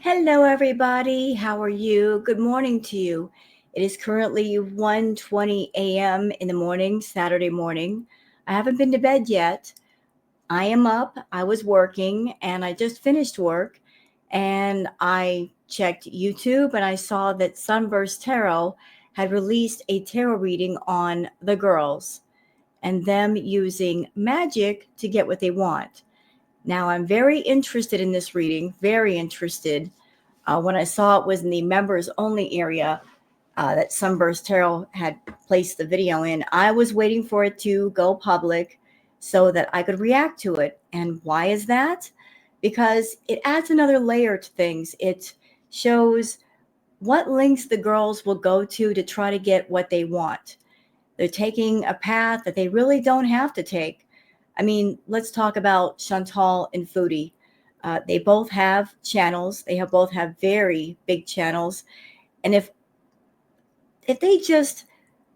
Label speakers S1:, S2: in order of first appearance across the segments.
S1: Hello, everybody. How are you? Good morning to you. It is currently 1:20 a.m. in the morning, Saturday morning. I haven't been to bed yet. I am up. I was working and I just finished work and I checked YouTube and I saw that Sunburst Tarot had released a tarot reading on the girls and them using magic to get what they want. Now, I'm very interested in this reading, very interested. When I saw it was in the members only area that Sunburst Tarot had placed the video in, I was waiting for it to go public so that I could react to it. And why is that? Because it adds another layer to things. It shows what links the girls will go to try to get what they want. They're taking a path that they really don't have to take. I mean, let's talk about Chantal and Foodie. They both have channels. They have both have very big channels. And if they just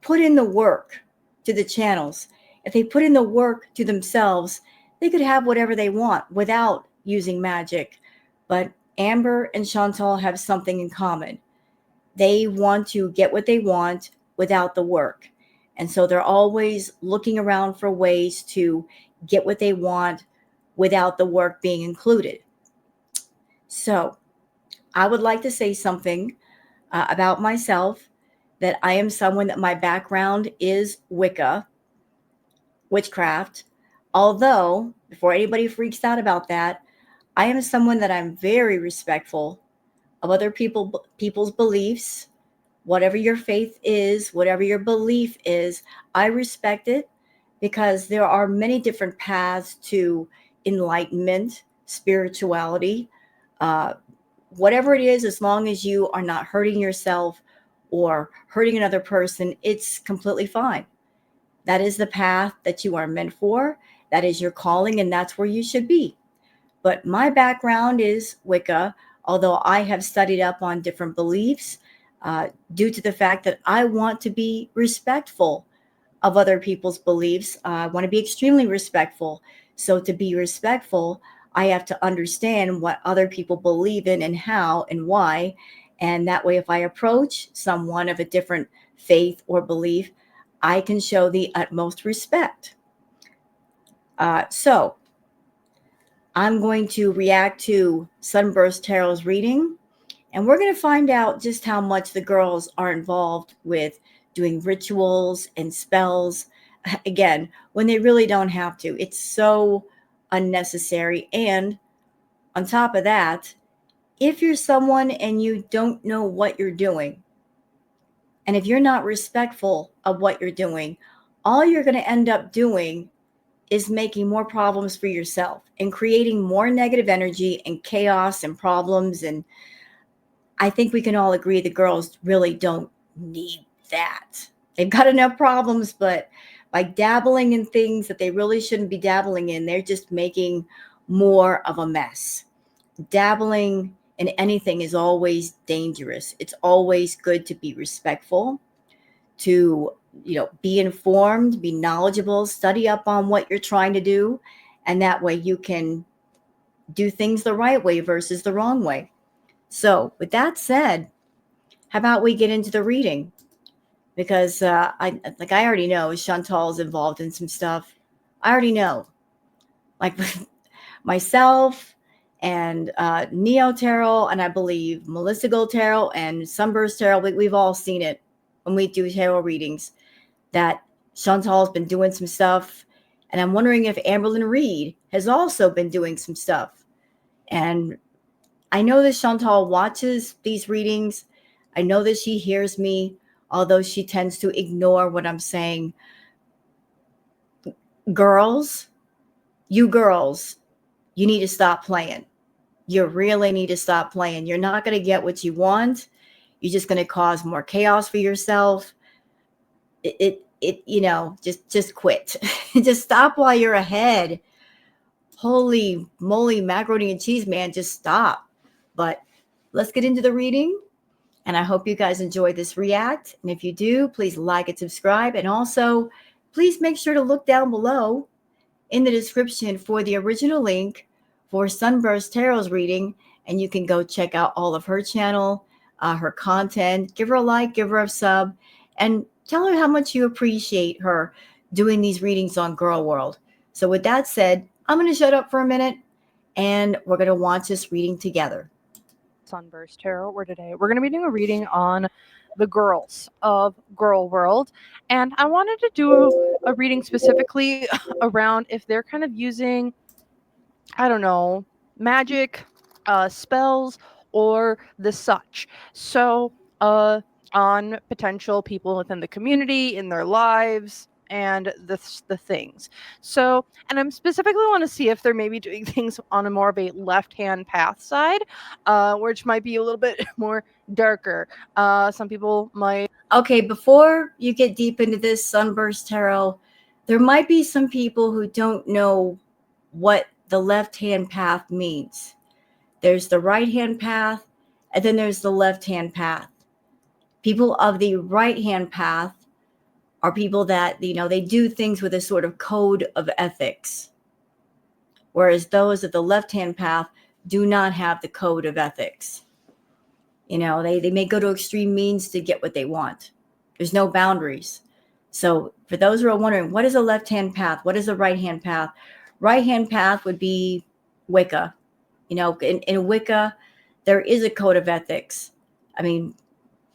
S1: put in the work to the channels, if they put in the work to themselves, they could have whatever they want without using magic. But Amber and Chantal have something in common. They want to get what they want without the work. And so they're always looking around for ways to get what they want without the work being included. So I would like to say something about myself, that I am someone that my background is Wicca, witchcraft. Although, before anybody freaks out about that, I am someone that I'm very respectful of other people's beliefs. Whatever your faith is, whatever your belief is, I respect it because there are many different paths to enlightenment, spirituality, uh, whatever it is, as long as you are not hurting yourself or hurting another person, it's completely fine. That is the path that you are meant for. That is your calling, and that's where you should be. But my background is Wicca, although I have studied up on different beliefs due to the fact that I want to be respectful of other people's beliefs. I want to be extremely respectful. So, to be respectful, I have to understand what other people believe in and how and why. And that way, if I approach someone of a different faith or belief, I can show the utmost respect. So, I'm going to react to Sunburst Tarot's reading, and we're going to find out just how much the girls are involved with doing rituals and spells, again, when they really don't have to. It's so unnecessary. And on top of that, if you're someone and you don't know what you're doing, and if you're not respectful of what you're doing, all you're going to end up doing is making more problems for yourself and creating more negative energy and chaos and problems. And I think we can all agree the girls really don't need that. They've got enough problems, but by dabbling in things that they really shouldn't be dabbling in, they're just making more of a mess. Dabbling in anything is always dangerous. It's always good to be respectful, to be informed, be knowledgeable, study up on what you're trying to do, and that way you can do things the right way versus the wrong way. So, with that said, how about we get into the reading? Because I already know Chantal's involved in some stuff. I already know, like myself and Neo Tarot, and I believe Melissa Gold Tarot and Sunburst Tarot. We've all seen it when we do tarot readings, that Chantal's been doing some stuff, and I'm wondering if Amberlyn Reed has also been doing some stuff. And I know that Chantal watches these readings. I know that she hears me, although she tends to ignore what I'm saying. Girls, you need to stop playing. You really need to stop playing. You're not going to get what you want. You're just going to cause more chaos for yourself. Just quit. Just stop while you're ahead. Holy moly, macaroni and cheese, man, just stop. But let's get into the reading. And I hope you guys enjoy this react. And if you do, please like and subscribe. And also, please make sure to look down below in the description for the original link for Sunburst Tarot's reading and you can go check out all of her channel, her content. Give her a like, give her a sub, and tell her how much you appreciate her doing these readings on Girl World. So with that said, I'm going to shut up for a minute, and we're going to watch this reading together.
S2: Sunburst Tarot, where today we're going to be doing a reading on the girls of Girl World. And I wanted to do a reading specifically around if they're kind of using, I don't know, magic, spells, or the such. So, on potential people within the community, in their lives, and the things. So, and I'm specifically want to see if they're maybe doing things on a more of a left-hand path side, which might be a little bit more darker. Some people might.
S1: Okay, before you get deep into this Sunburst Tarot, there might be some people who don't know what the left-hand path means. There's the right-hand path, and then there's the left-hand path. People of the right-hand path are people that, they do things with a sort of code of ethics, whereas those of the left-hand path do not have the code of ethics. They may go to extreme means to get what they want. There's no boundaries. So for those who are wondering, what is a left-hand path? What is a right-hand path? Right-hand path would be Wicca. In Wicca, there is a code of ethics. I mean,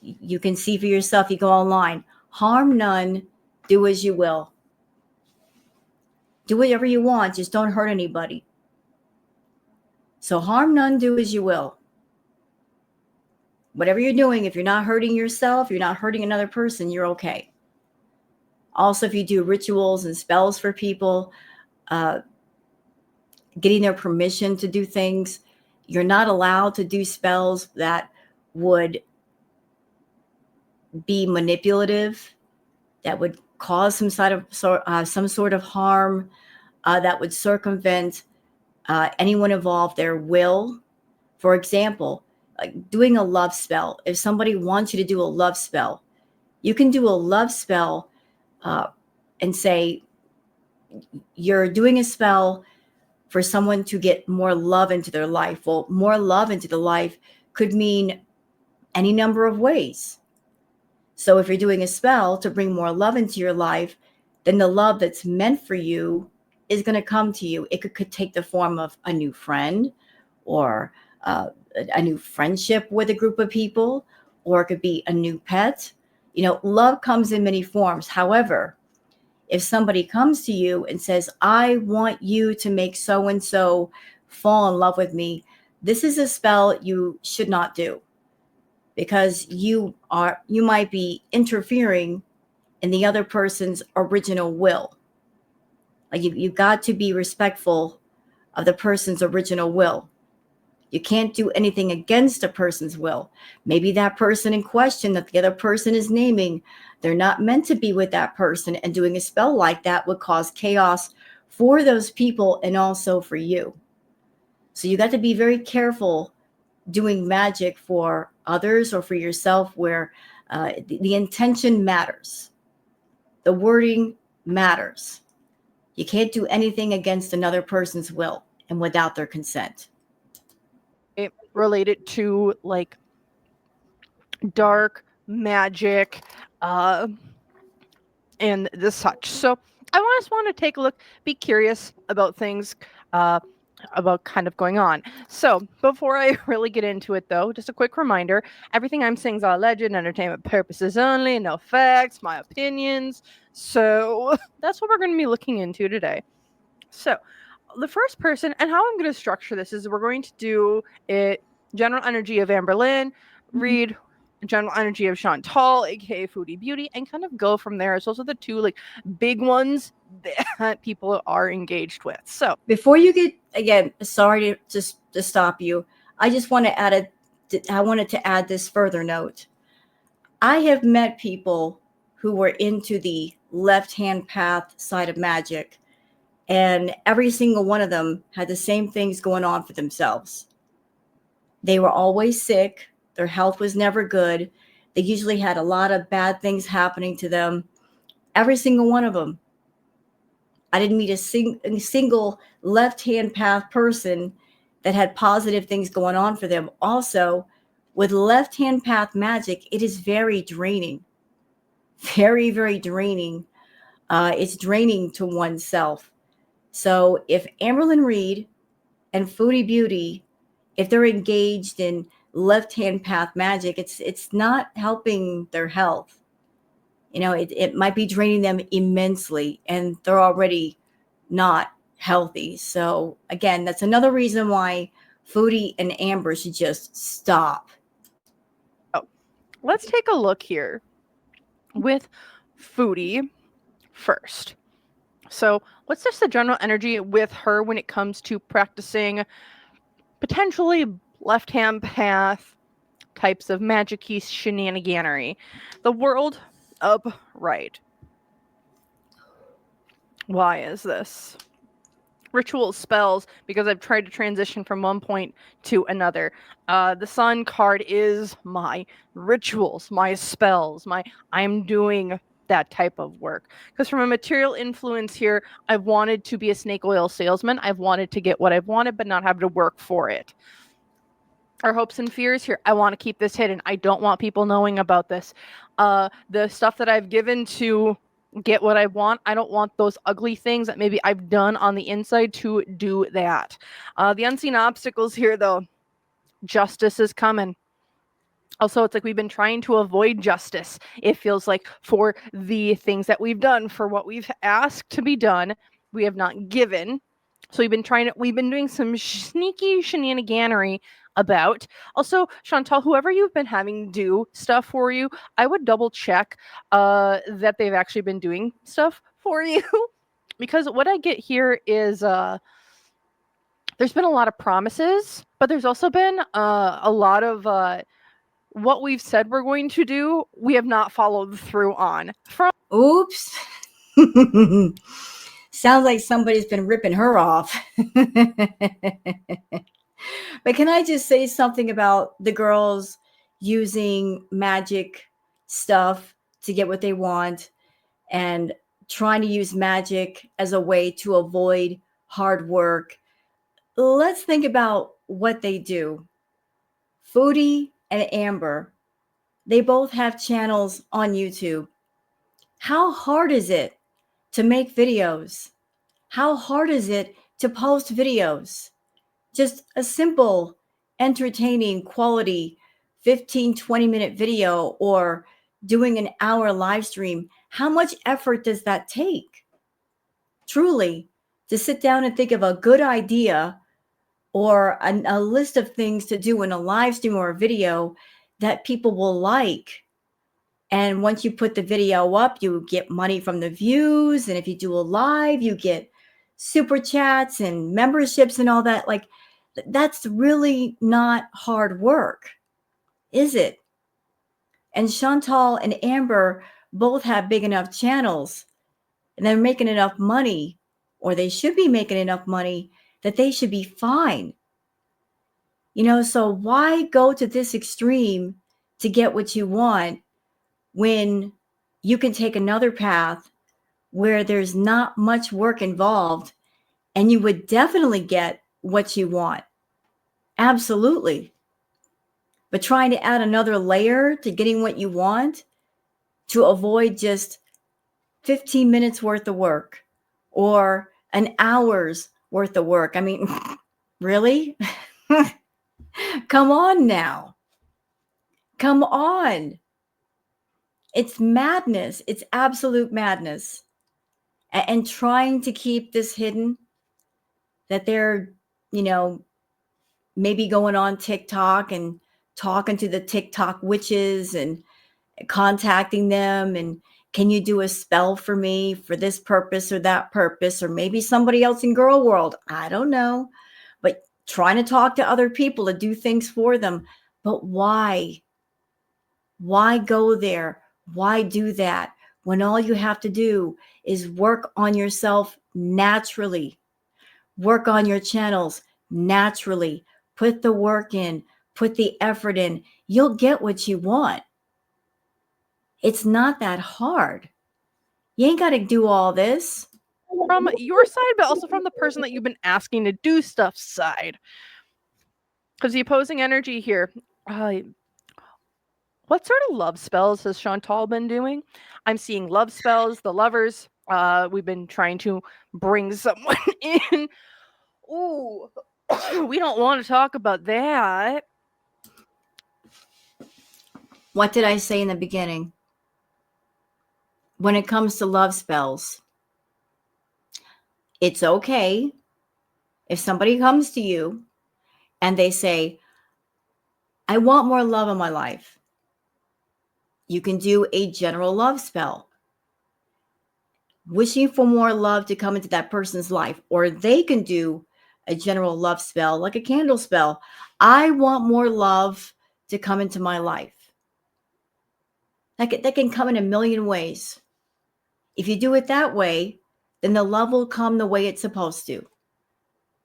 S1: you can see for yourself, you go online, harm none, do as you will. Do whatever you want, just don't hurt anybody. So harm none, do as you will. Whatever you're doing, if you're not hurting yourself, you're not hurting another person, you're okay. Also, if you do rituals and spells for people, getting their permission to do things, you're not allowed to do spells that would be manipulative, that would cause some sort of harm, that would circumvent anyone involved, their will. For example, like doing a love spell. If somebody wants you to do a love spell, you can do a love spell and say you're doing a spell for someone to get more love into their life. Well, more love into the life could mean any number of ways. So if you're doing a spell to bring more love into your life, then the love that's meant for you is going to come to you. It could take the form of a new friend, or a new friendship with a group of people, or it could be a new pet. Love comes in many forms. However, if somebody comes to you and says, I want you to make so-and-so fall in love with me, this is a spell you should not do, because you might be interfering in the other person's original will. Like you've got to be respectful of the person's original will. You can't do anything against a person's will. Maybe that person in question that the other person is naming, they're not meant to be with that person, and doing a spell like that would cause chaos for those people and also for you. So you got to be very careful doing magic for others or for yourself, where the intention matters. The wording matters. You can't do anything against another person's will and without their consent.
S2: Related to like dark magic and the such. So I just want to take a look, be curious about things about kind of going on. So before I really get into it, though, just a quick reminder, everything I'm saying is all alleged, entertainment purposes only, no facts, my opinions. So that's what we're going to be looking into today. So the first person, and how I'm going to structure this is we're going to do it general energy of Amber Lynn, read general energy of Chantal, aka Foodie Beauty, and kind of go from there. So those are the two like big ones that people are engaged with. So
S1: before you get, again, sorry to stop you, I just want to I wanted to add this further note. I have met people who were into the left-hand path side of magic, and every single one of them had the same things going on for themselves. They were always sick. Their health was never good. They usually had a lot of bad things happening to them. Every single one of them. I didn't meet a single left-hand path person that had positive things going on for them. Also, with left hand path magic, it is very draining, very, very draining. It's draining to oneself. So if Amberlyn Reed and Foodie Beauty, if they're engaged in left hand path magic, it's not helping their health. It might be draining them immensely, and they're already not healthy. So again, that's another reason why Foodie and Amber should just stop.
S2: Oh, let's take a look here with Foodie first. So what's just the general energy with her when it comes to practicing potentially left hand path types of magic-y shenaniganery? The world upright. Why is this? Ritual spells, because I've tried to transition from one point to another. The Sun card is my rituals, my spells, I'm doing that type of work. Because from a material influence here, I've wanted to be a snake oil salesman. I've wanted to get what I've wanted, but not have to work for it. Our hopes and fears here. I want to keep this hidden. I don't want people knowing about this. The stuff that I've given to get what I want, I don't want those ugly things that maybe I've done on the inside to do that. The unseen obstacles here, though. Justice is coming. Also, it's like we've been trying to avoid justice. It feels like for the things that we've done, for what we've asked to be done, we have not given. So we've been doing some sneaky shenaniganery about. Also, Chantal, whoever you've been having do stuff for you, I would double check that they've actually been doing stuff for you. Because what I get here is there's been a lot of promises, but there's also been a lot of what we've said we're going to do, we have not followed through on.
S1: Oops. Sounds like somebody's been ripping her off. But can I just say something about the girls using magic stuff to get what they want and trying to use magic as a way to avoid hard work? Let's think about what they do. Foodie and Amber, they both have channels on YouTube. How hard is it to make videos? How hard is it to post videos? Just a simple, entertaining, quality 15, 20-minute video or doing an hour live stream. How much effort does that take? Truly, to sit down and think of a good idea or a list of things to do in a live stream or a video that people will like. And once you put the video up, you get money from the views. And if you do a live, you get super chats and memberships and all that. Like, that's really not hard work, is it? And Chantal and Amber both have big enough channels and they're making enough money, or they should be making enough money, that they should be fine. So why go to this extreme to get what you want when you can take another path where there's not much work involved and you would definitely get what you want? Absolutely. But trying to add another layer to getting what you want to avoid just 15 minutes worth of work or an hour's worth of work. I mean, really? Come on now. Come on. It's madness. It's absolute madness. And trying to keep this hidden, that they're, maybe going on TikTok and talking to the TikTok witches and contacting them and, can you do a spell for me for this purpose or that purpose, or maybe somebody else in girl world? I don't know. But trying to talk to other people to do things for them. But why? Why go there? Why do that when all you have to do is work on yourself naturally? Work on your channels naturally. Put the work in, put the effort in. You'll get what you want. It's not that hard. You ain't got to do all this.
S2: From your side, but also from the person that you've been asking to do stuff side. Because the opposing energy here, what sort of love spells has Chantal been doing? I'm seeing love spells, the lovers. We've been trying to bring someone in. Ooh, we don't want to talk about that.
S1: What did I say in the beginning? When it comes to love spells, it's okay if somebody comes to you and they say, I want more love in my life. You can do a general love spell, wishing for more love to come into that person's life, or they can do a general love spell, like a candle spell. I want more love to come into my life. That can come in a million ways. If you do it that way, then the love will come the way it's supposed to.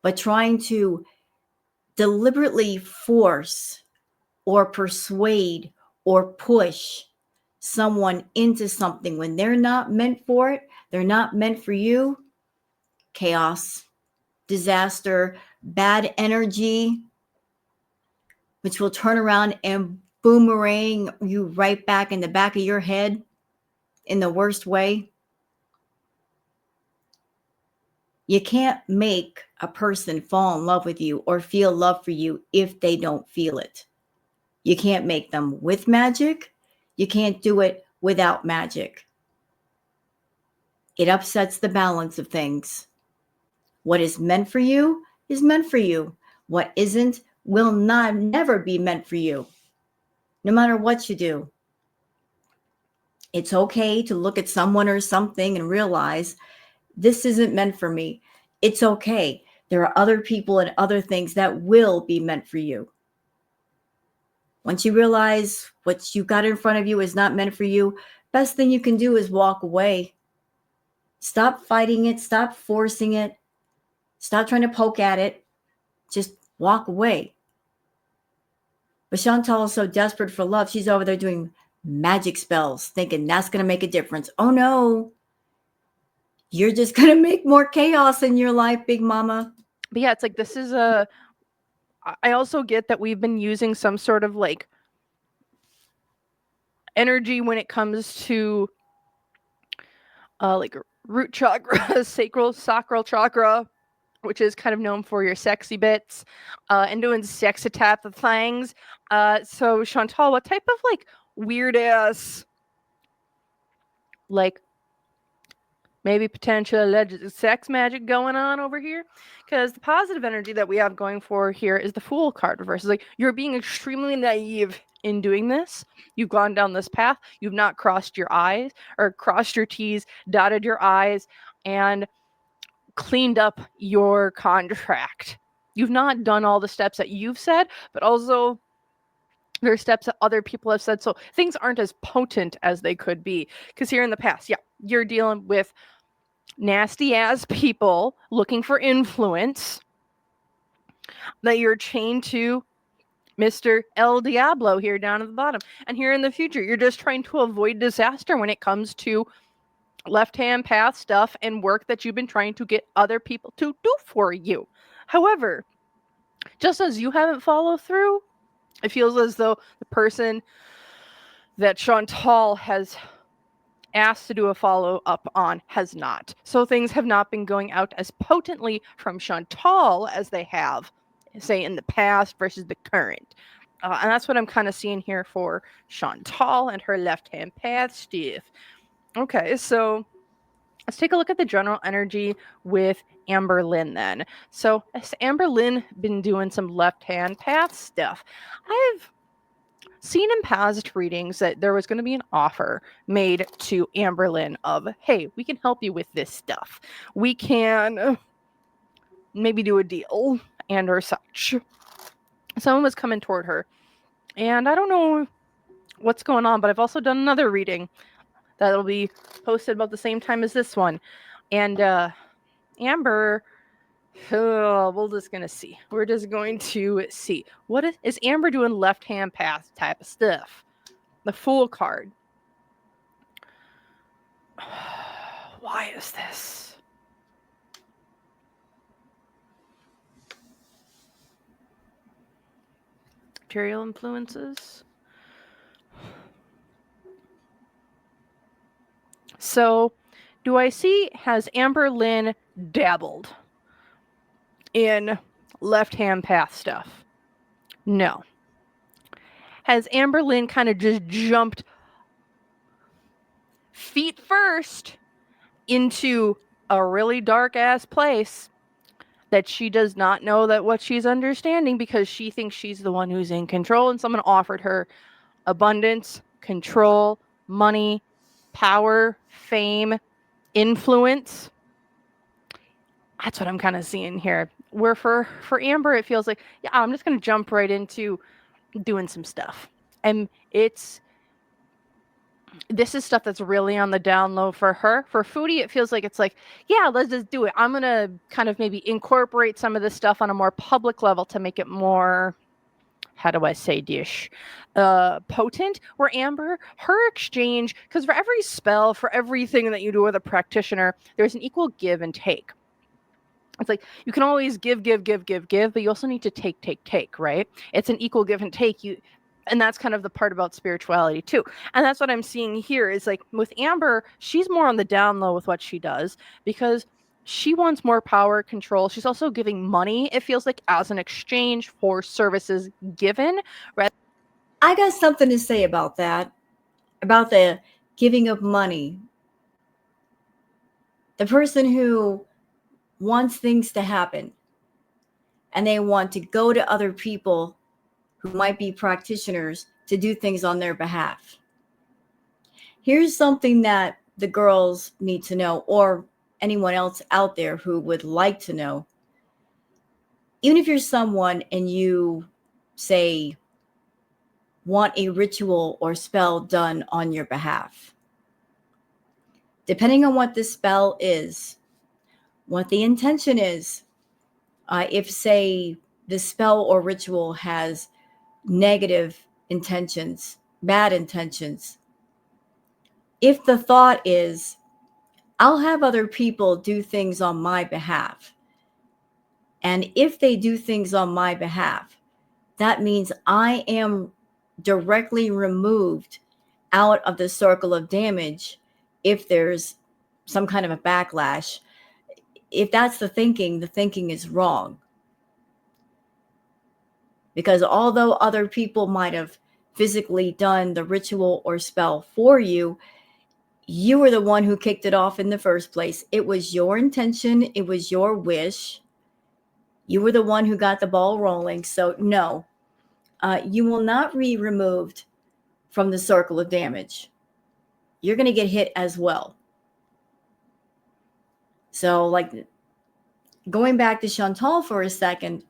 S1: But trying to deliberately force or persuade or push someone into something when they're not meant for it, they're not meant for you, chaos, disaster, bad energy, which will turn around and boomerang you right back in the back of your head in the worst way. You can't make a person fall in love with you or feel love for you if they don't feel it. You can't make them with magic. You can't do it without magic. It upsets the balance of things. What is meant for you is meant for you. What isn't will not never be meant for you, no matter what you do. It's okay to look at someone or something and realize this isn't meant for me. It's okay. There are other people and other things that will be meant for you. Once you realize what you got in front of you is not meant for you, best thing you can do is walk away. Stop fighting it. Stop forcing it. Stop trying to poke at it. Just walk away. But Chantal is so desperate for love, she's over there doing magic spells, thinking that's going to make a difference. Oh no, you're just going to make more chaos in your life, Big Mama.
S2: But yeah, it's like this is a. I also get that we've been using some sort of like energy when it comes to like root chakra, sacral chakra, which is kind of known for your sexy bits, and doing sexy type of things. So Chantal, what type of like weird ass, like maybe potential alleged sex magic going on over here? Because the positive energy that we have going for here is the Fool card reverse. It's like you're being extremely naive in doing this. You've gone down this path. You've not crossed your eyes or crossed your T's, dotted your I's, and cleaned up your contract. You've not done all the steps that you've said, but also there are steps that other people have said. So things aren't as potent as they could be. Because here in the past, yeah, you're dealing with nasty ass people looking for influence that you're chained to Mr. El Diablo here down at the bottom. And here in the future, you're just trying to avoid disaster when it comes to left-hand path stuff and work that you've been trying to get other people to do for you. However, just as you haven't followed through, it feels as though the person that Chantal has asked to do a follow-up on has not. So things have not been going out as potently from Chantal as they have, say, in the past versus the current. And that's what I'm kind of seeing here for Chantal and her left-hand path stuff. Okay, so let's take a look at the general energy with Amber Lynn then. So has Amber Lynn been doing some left-hand path stuff? I've seen in past readings that there was going to be an offer made to Amber Lynn of, hey, we can help you with this stuff. We can maybe do a deal and or such. Someone was coming toward her. And I don't know what's going on, but I've also done another reading that'll be posted about the same time as this one. And Amber, we're just gonna see. We're just going to see. What is Amber doing left-hand path type of stuff? The Fool card. Why is this? material influences. So, do I see, has Amber Lynn dabbled in left-hand path stuff? No. Has Amber Lynn kind of just jumped feet first into a really dark-ass place that she does not know that what she's understanding because she thinks she's the one who's in control, and someone offered her abundance, control, money, power, fame, influence? That's what I'm kind of seeing here. Where for Amber, it feels like, yeah, I'm just going to jump right into doing some stuff. And this is stuff that's really on the down low for her. For Foodie, it feels like it's like, yeah, let's just do it. I'm going to kind of maybe incorporate some of this stuff on a more public level to make it more, how do I say potent. Where Amber, her exchange, because for every spell, for everything that you do with a practitioner, there's an equal give and take. It's like you can always give, but you also need to take, right? It's an equal give and take. And that's kind of the part about spirituality too. And that's what I'm seeing here is like with Amber, she's more on the down low with what she does because she wants more power, control. She's also giving money, it feels like, as an exchange for services given.
S1: I got something to say about that, about the giving of money. The person who wants things to happen and they want to go to other people who might be practitioners to do things on their behalf. Here's something that the girls need to know, or anyone else out there who would like to know. Even if you're someone and you say, want a ritual or spell done on your behalf, depending on what the spell is, what the intention is, if, say, the spell or ritual has negative intentions, bad intentions, if the thought is, I'll have other people do things on my behalf, and if they do things on my behalf, that means I am directly removed out of the circle of damage if there's some kind of a backlash. If that's the thinking is wrong. Because although other people might have physically done the ritual or spell for you, you were the one who kicked it off in the first place. It was your intention. It was your wish. You were the one who got the ball rolling. So no, you will not be removed from the circle of damage. You're going to get hit as well. So, like, going back to Chantal for a second,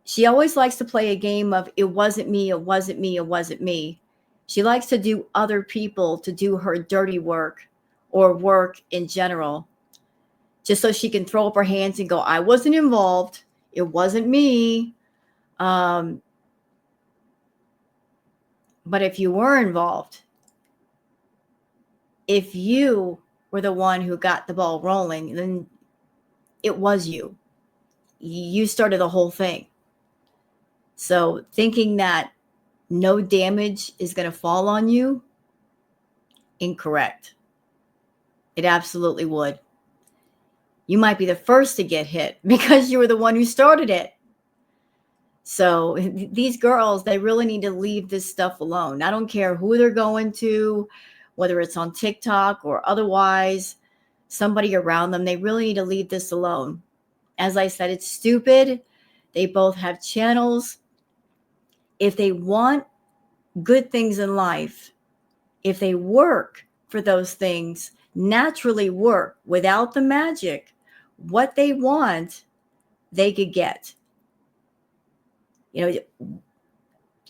S1: she always likes to play a game of it wasn't me, it wasn't me, it wasn't me. She likes to do other people to do her dirty work or work in general, just so she can throw up her hands and go, I wasn't involved. It wasn't me. But if you were involved, if you were the one who got the ball rolling, then it was you. You started the whole thing. So thinking that no damage is going to fall on you, incorrect. It absolutely would. You might be the first to get hit because you were the one who started it. So these girls, they really need to leave this stuff alone. I don't care who they're going to, whether it's on TikTok or otherwise, somebody around them, they really need to leave this alone. As I said, it's stupid. They both have channels. If they want good things in life, if they work for those things, naturally work without the magic, what they want, they could get.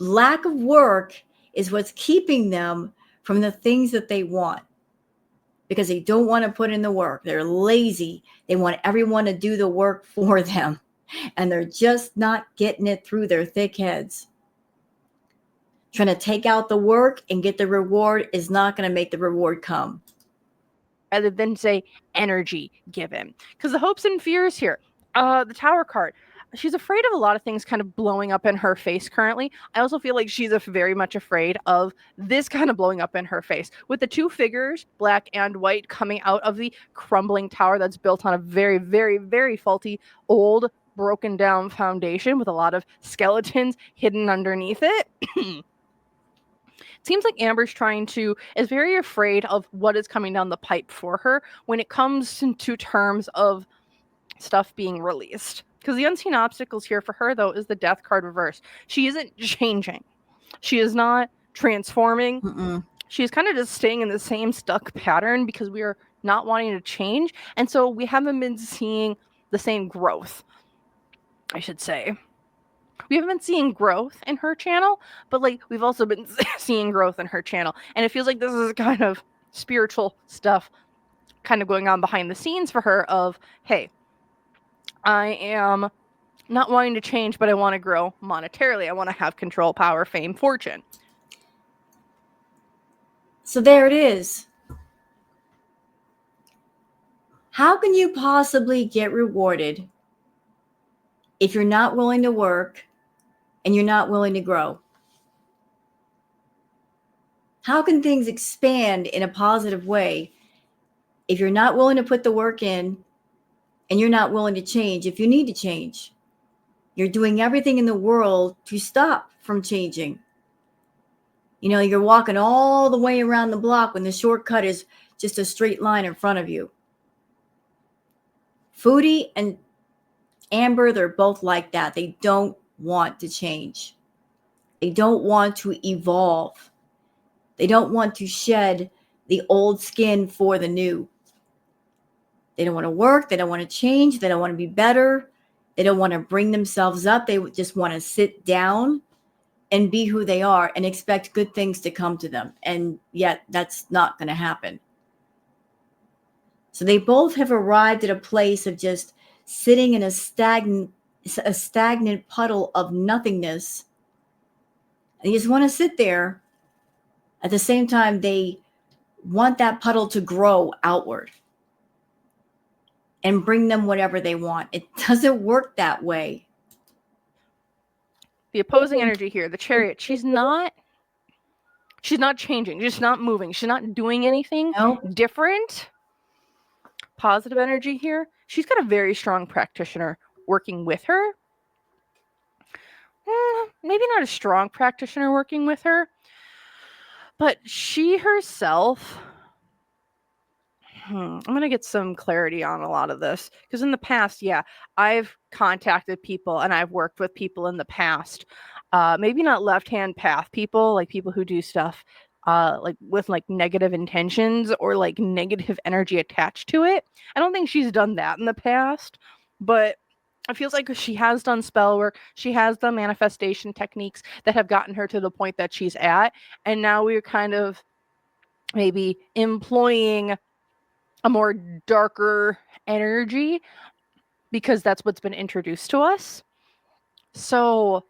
S1: Lack of work is what's keeping them from the things that they want, because they don't want to put in the work. They're lazy. They want everyone to do the work for them, and they're just not getting it through their thick heads. Trying to take out the work and get the reward is not going to make the reward come.
S2: Rather than say energy given. Because the hopes and fears here, the Tower card, she's afraid of a lot of things kind of blowing up in her face currently. I also feel like she's very much afraid of this kind of blowing up in her face. With the two figures, black and white, coming out of the crumbling tower that's built on a very, very, very faulty, old, broken down foundation with a lot of skeletons hidden underneath it. It seems like Amber's is very afraid of what is coming down the pipe for her when it comes to terms of stuff being released. Because the unseen obstacles here for her, though, is the death card reverse. She isn't changing. She is not transforming.
S1: Mm-mm.
S2: She's kind of just staying in the same stuck pattern because we are not wanting to change. And so we haven't been seeing the same growth, I should say. We haven't been seeing growth in her channel, but like we've also been seeing growth in her channel. And it feels like this is kind of spiritual stuff kind of going on behind the scenes for her of, hey, I am not wanting to change, but I want to grow monetarily. I want to have control, power, fame, fortune.
S1: So there it is. How can you possibly get rewarded if you're not willing to work and you're not willing to grow? How can things expand in a positive way if you're not willing to put the work in and you're not willing to change if you need to change? You're doing everything in the world to stop from changing. You know, you're walking all the way around the block when the shortcut is just a straight line in front of you. Foodie and Amber, they're both like that. They don't want to change. They don't want to evolve. They don't want to shed the old skin for the new. They don't want to work. They don't want to change. They don't want to be better. They don't want to bring themselves up. They just want to sit down and be who they are and expect good things to come to them. And yet that's not going to happen. So they both have arrived at a place of just sitting in a stagnant puddle of nothingness. And they just want to sit there. At the same time, they want that puddle to grow outward and bring them whatever they want. It doesn't work that way.
S2: The opposing energy here, the Chariot, she's not changing. She's not moving. She's not doing anything different. Positive energy here. She's got a very strong practitioner working with her. Maybe not a strong practitioner working with her, but she herself... I'm going to get some clarity on a lot of this because in the past, yeah, I've contacted people and I've worked with people in the past. Maybe not left-hand path people, like people who do stuff like with like negative intentions or like negative energy attached to it. I don't think she's done that in the past, but it feels like she has done spell work. She has done manifestation techniques that have gotten her to the point that she's at. And now we're kind of maybe employing a more darker energy because that's what's been introduced to us. So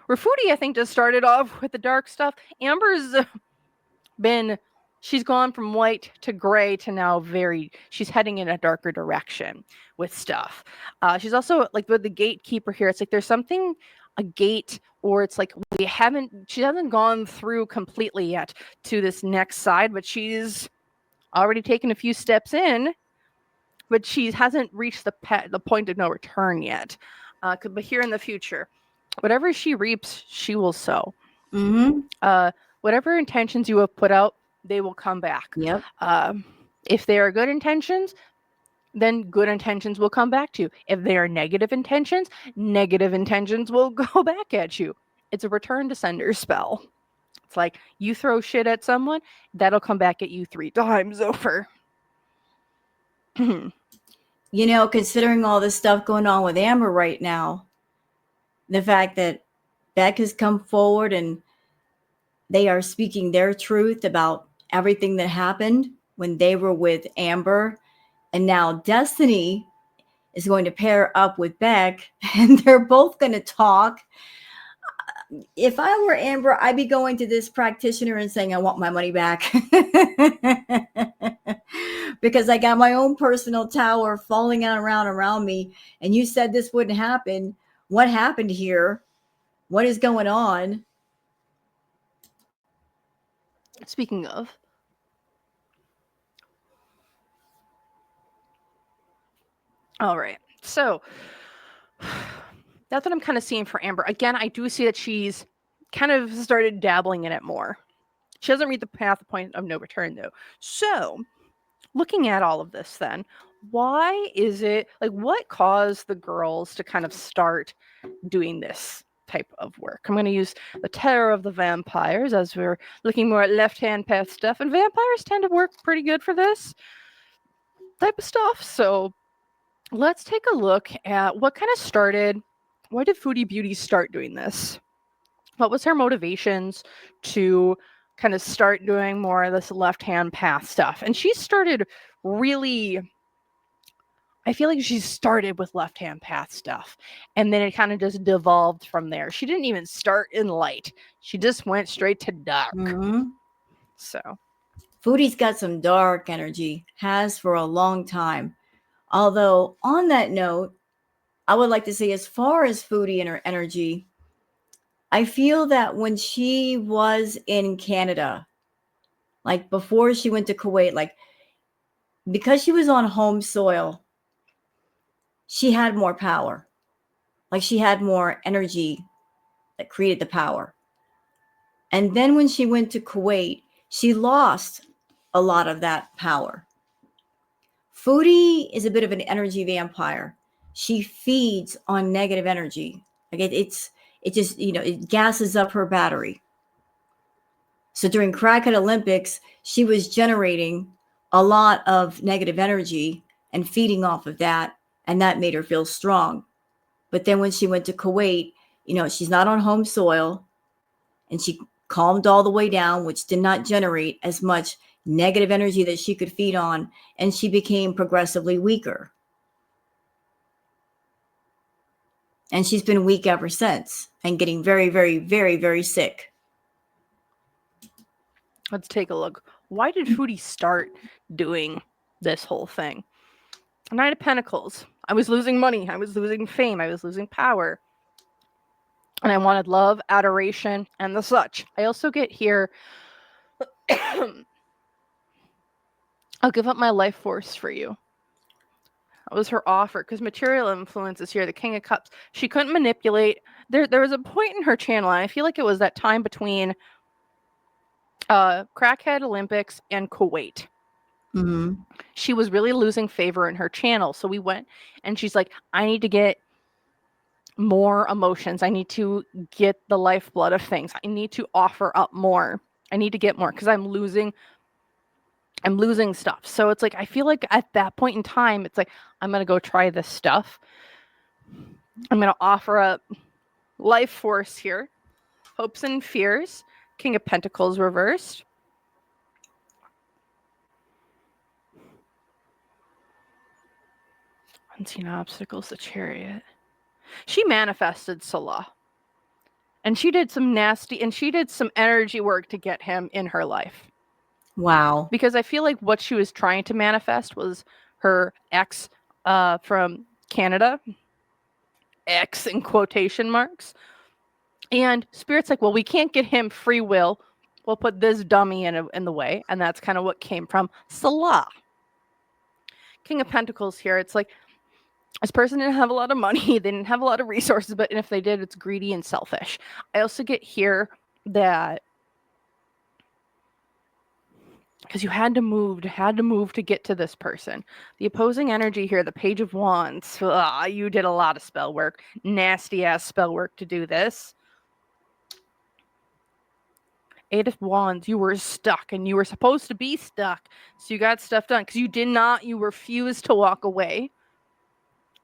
S2: Foodie, I think, just started off with the dark stuff. Amber's she's gone from white to gray to now she's heading in a darker direction with stuff. She's also like with the gatekeeper here. It's like there's something, a gate, or it's like she hasn't gone through completely yet to this next side, but she's already taken a few steps in, but she hasn't reached the point of no return yet. But here in the future, whatever she reaps, she will sow.
S1: Mm-hmm.
S2: Whatever intentions you have put out, they will come back.
S1: Yep.
S2: If they are good intentions, then good intentions will come back to you. If they are negative intentions will go back at you. It's a return to sender spell. It's like you throw shit at someone, that'll come back at you 3 times over.
S1: You know, considering all this stuff going on with Amber right now, the fact that Beck has come forward and they are speaking their truth about everything that happened when they were with Amber, and now Destiny is going to pair up with Beck and they're both going to talk. if I were Amber, I'd be going to this practitioner and saying, I want my money back. Because I got my own personal tower falling out around me. And you said this wouldn't happen. What happened here? What is going on?
S2: Speaking of, all right. So that's what I'm kind of seeing for Amber. Again, I do see that she's kind of started dabbling in it more. She doesn't read the path point of no return, though. So, looking at all of this, then, why is it like what caused the girls to kind of start doing this type of work? I'm going to use the Terror of the Vampires as we're looking more at left-hand path stuff, and vampires tend to work pretty good for this type of stuff. So, let's take a look at what kind of started. Why did Foodie Beauty start doing this? What was her motivations to kind of start doing more of this left-hand path stuff? And she started really, I feel like she started with left-hand path stuff, and then it kind of just devolved from there. She didn't even start in light. She just went straight to dark.
S1: Mm-hmm.
S2: So
S1: Foodie's got some dark energy, has for a long time. Although, on that note, I would like to say, as far as Foodie and her energy, I feel that when she was in Canada, like before she went to Kuwait, like because she was on home soil, she had more power. Like she had more energy that created the power. And then when she went to Kuwait, she lost a lot of that power. Foodie is a bit of an energy vampire. She feeds on negative energy. Like it just, it gasses up her battery. So during Crackhead Olympics, she was generating a lot of negative energy and feeding off of that, and that made her feel strong. But then when she went to Kuwait, she's not on home soil, and she calmed all the way down, which did not generate as much negative energy that she could feed on, and she became progressively weaker. And she's been weak ever since and getting very, very, very, very sick.
S2: let's take a look. Why did Foodie start doing this whole thing? Knight of Pentacles. I was losing money. I was losing fame. I was losing power. And I wanted love, adoration, and the such. I also get here, I'll give up my life force for you. That was her offer, because material influence is here, the King of Cups. She couldn't manipulate. There was a point in her channel, and I feel like it was that time between Crackhead Olympics and Kuwait.
S1: Mm-hmm.
S2: She was really losing favor in her channel. So we went, and she's like, I need to get more emotions. I need to get the lifeblood of things. I need to offer up more. I need to get more because I'm losing stuff. So it's like, I feel like at that point in time, it's like, I'm going to go try this stuff. I'm going to offer up life force here. Hopes and fears. King of Pentacles reversed. Unseen obstacles, the Chariot. She manifested Salah. And she did some energy work to get him in her life.
S1: Wow.
S2: Because I feel like what she was trying to manifest was her ex from Canada. Ex in quotation marks. And Spirit's like, well, we can't get him free will. We'll put this dummy in the way. And that's kind of what came from Salah. King of Pentacles here. It's like, this person didn't have a lot of money. They didn't have a lot of resources. But if they did, it's greedy and selfish. I also get here that because you had to move to get to this person. The opposing energy here, the Page of Wands. You did a lot of spell work. Nasty ass spell work to do this. Eight of Wands, you were stuck, and you were supposed to be stuck. So you got stuff done because you refused to walk away.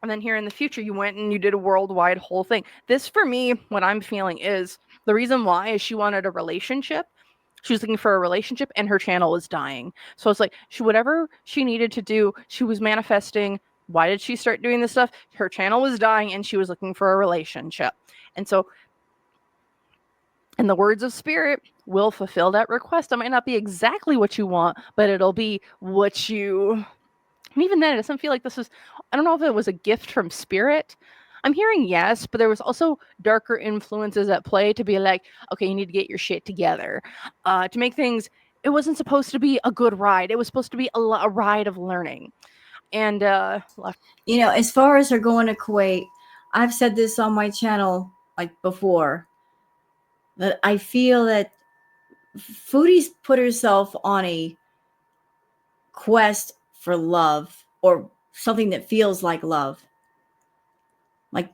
S2: And then here in the future, you went and you did a worldwide whole thing. This, for me, what I'm feeling is the reason why is she wanted a relationship. She was looking for a relationship, and her channel was dying. So it's like, whatever she needed to do, she was manifesting. Why did she start doing this stuff? Her channel was dying, and she was looking for a relationship. And so And the words of spirit will fulfill that request. It might not be exactly what you want, but it'll be what you. And even then, it doesn't feel like this is. I don't know if it was a gift from spirit. I'm hearing yes, but there was also darker influences at play to be like, okay, you need to get your shit together, to make things. It wasn't supposed to be a good ride. It was supposed to be a ride of learning. And left.
S1: As far as her going to Kuwait, I've said this on my channel like before, that I feel that Foodie's put herself on a quest for love, or something that feels like love. Like,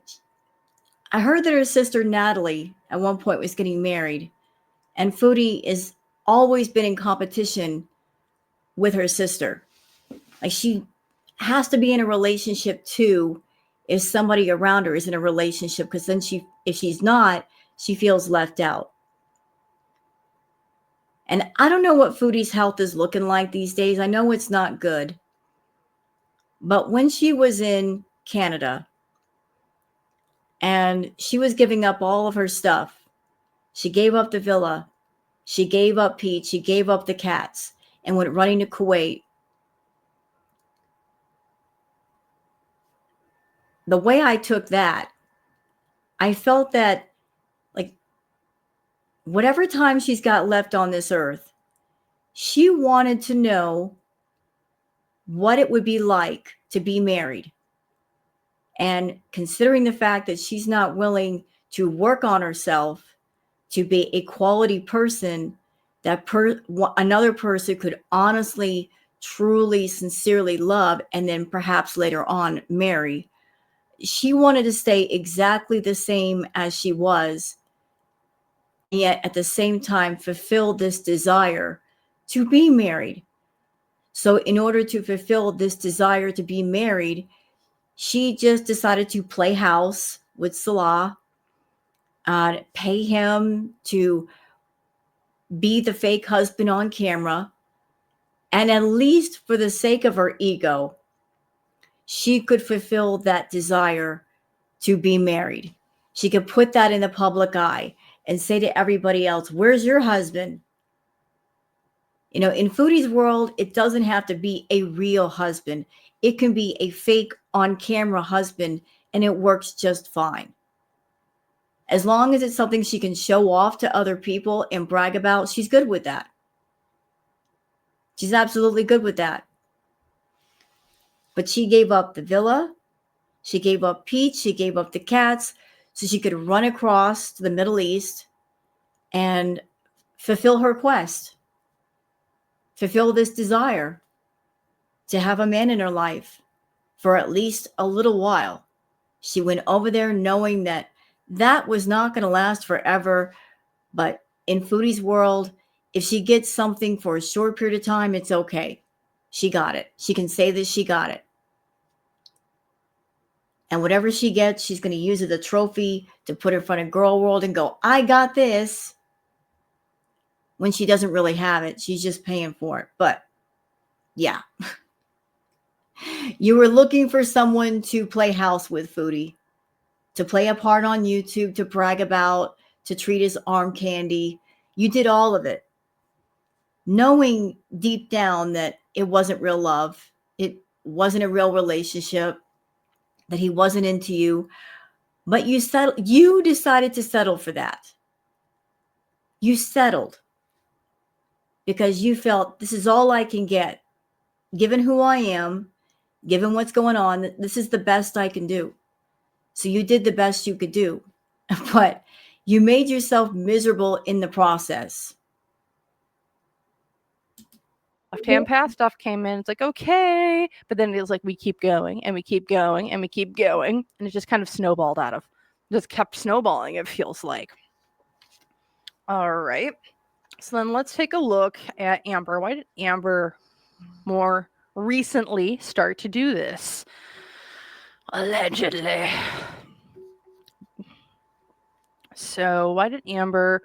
S1: I heard that her sister Natalie at one point was getting married, and Foodie has always been in competition with her sister. Like, she has to be in a relationship too if somebody around her is in a relationship, because then if she's not, she feels left out. And I don't know what Foodie's health is looking like these days. I know it's not good. But when she was in Canada and she was giving up all of her stuff, she gave up the villa, she gave up Pete, she gave up the cats, and went running to Kuwait. The way I took that, I felt that, like, whatever time she's got left on this earth, she wanted to know what it would be like to be married. And considering the fact that she's not willing to work on herself to be a quality person that another person could honestly, truly, sincerely love, and then perhaps later on marry, she wanted to stay exactly the same as she was, yet at the same time fulfill this desire to be married. So in order to fulfill this desire to be married, she just decided to play house with Salah, pay him to be the fake husband on camera. And at least for the sake of her ego, she could fulfill that desire to be married. She could put that in the public eye and say to everybody else, where's your husband? In Foodie's world, it doesn't have to be a real husband. It can be a fake on camera husband, and it works just fine. As long as it's something she can show off to other people and brag about, she's good with that. She's absolutely good with that. But she gave up the villa. She gave up Pete. She gave up the cats so she could run across to the Middle East and fulfill her quest, fulfill this desire to have a man in her life for at least a little while. She went over there knowing that that was not going to last forever. But in Foodie's world, if she gets something for a short period of time, it's okay. She got it. She can say that she got it. And whatever she gets, she's going to use it as a trophy to put in front of Girl World and go, I got this. When she doesn't really have it, she's just paying for it. But yeah, you were looking for someone to play house with, Foodie, to play a part on YouTube, to brag about, to treat as arm candy. You did all of it, knowing deep down that it wasn't real love. It wasn't a real relationship, that he wasn't into you. But you decided to settle for that. You settled because you felt this is all I can get. Given who I am, given what's going on, this is the best I can do. So you did the best you could do, but you made yourself miserable in the process.
S2: Left-hand path stuff came in. It's like, okay. But then it was like, we keep going and we keep going and we keep going. And it just kind of snowballed just kept snowballing, it feels like. All right. So then let's take a look at Amber. Why did Amber more recently start to do this? Allegedly. So why did Amber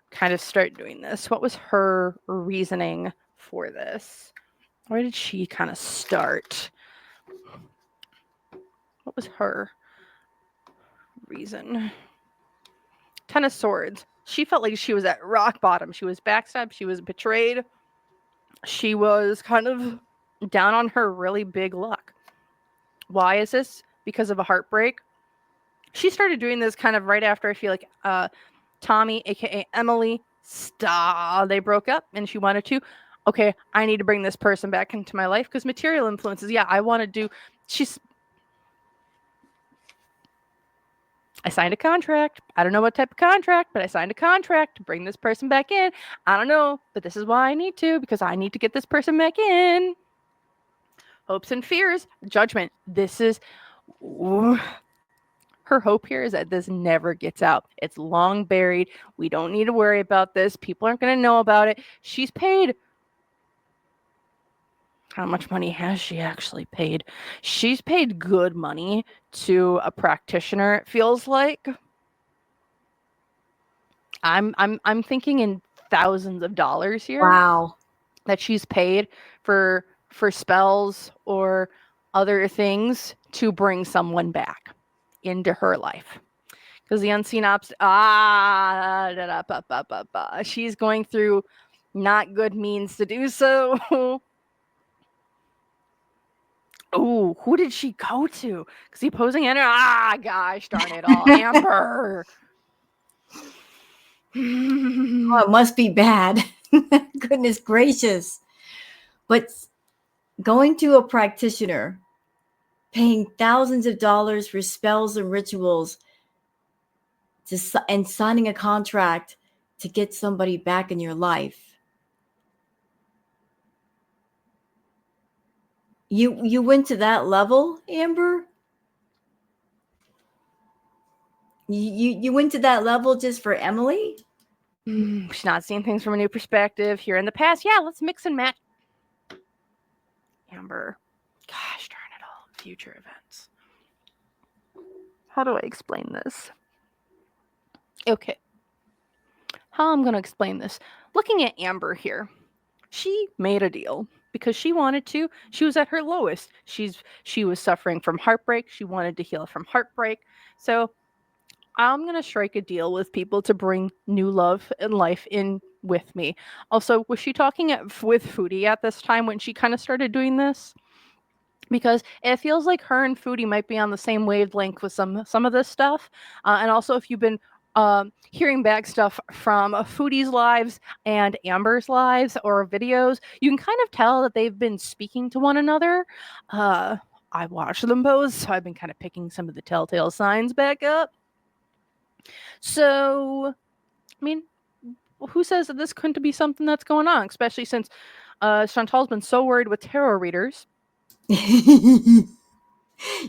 S2: kind of start doing this? What was her reasoning for this? Where did she kind of start? What was her reason? 10 of Swords. she felt like she was at rock bottom. She was backstabbed. She was betrayed. She was kind of down on her really big luck. Why is this? Because of a heartbreak. She started doing this kind of right after, I feel like, Tommy, aka Emily, they broke up, and she wanted to, okay, I need to bring this person back into my life because material influences. Yeah, I want to do. I signed a contract. I don't know what type of contract, but I signed a contract to bring this person back in. I don't know, but this is why I need to, because I need to get this person back in. Hopes and fears, judgment. This is. Ooh. Her hope here is that this never gets out. It's long buried. We don't need to worry about this. People aren't going to know about it. She's paid. How much money has she actually paid? She's paid good money to a practitioner, it feels like. I'm thinking in thousands of dollars here.
S1: Wow.
S2: That she's paid for spells or other things to bring someone back into her life. Because the unseen she's going through not good means to do so. Oh, who did she go to? Because the opposing energy. Gosh darn it all. Amber.
S1: Oh, it must be bad. Goodness gracious. But going to a practitioner, paying thousands of dollars for spells and rituals, and signing a contract to get somebody back in your life. You went to that level, Amber? You went to that level just for Emily?
S2: She's not seeing things from a new perspective. Here in the past, yeah, let's mix and match. Amber. Gosh darn it all. Future events. How do I explain this? Okay. How I'm going to explain this. Looking at Amber here, she made a deal because she wanted to. She was at her lowest. She was suffering from heartbreak. She wanted to heal from heartbreak. So I'm going to strike a deal with people to bring new love and life in with me. Also, was she talking with Foodie at this time when she kind of started doing this? Because it feels like her and Foodie might be on the same wavelength with some of this stuff. And also, if you've been hearing back stuff from Foodie's lives and Amber's lives or videos, you can kind of tell that they've been speaking to one another. I watched them both, so I've been kind of picking some of the telltale signs back up. So, I mean, who says that this couldn't be something that's going on, especially since Chantal's been so worried with tarot readers.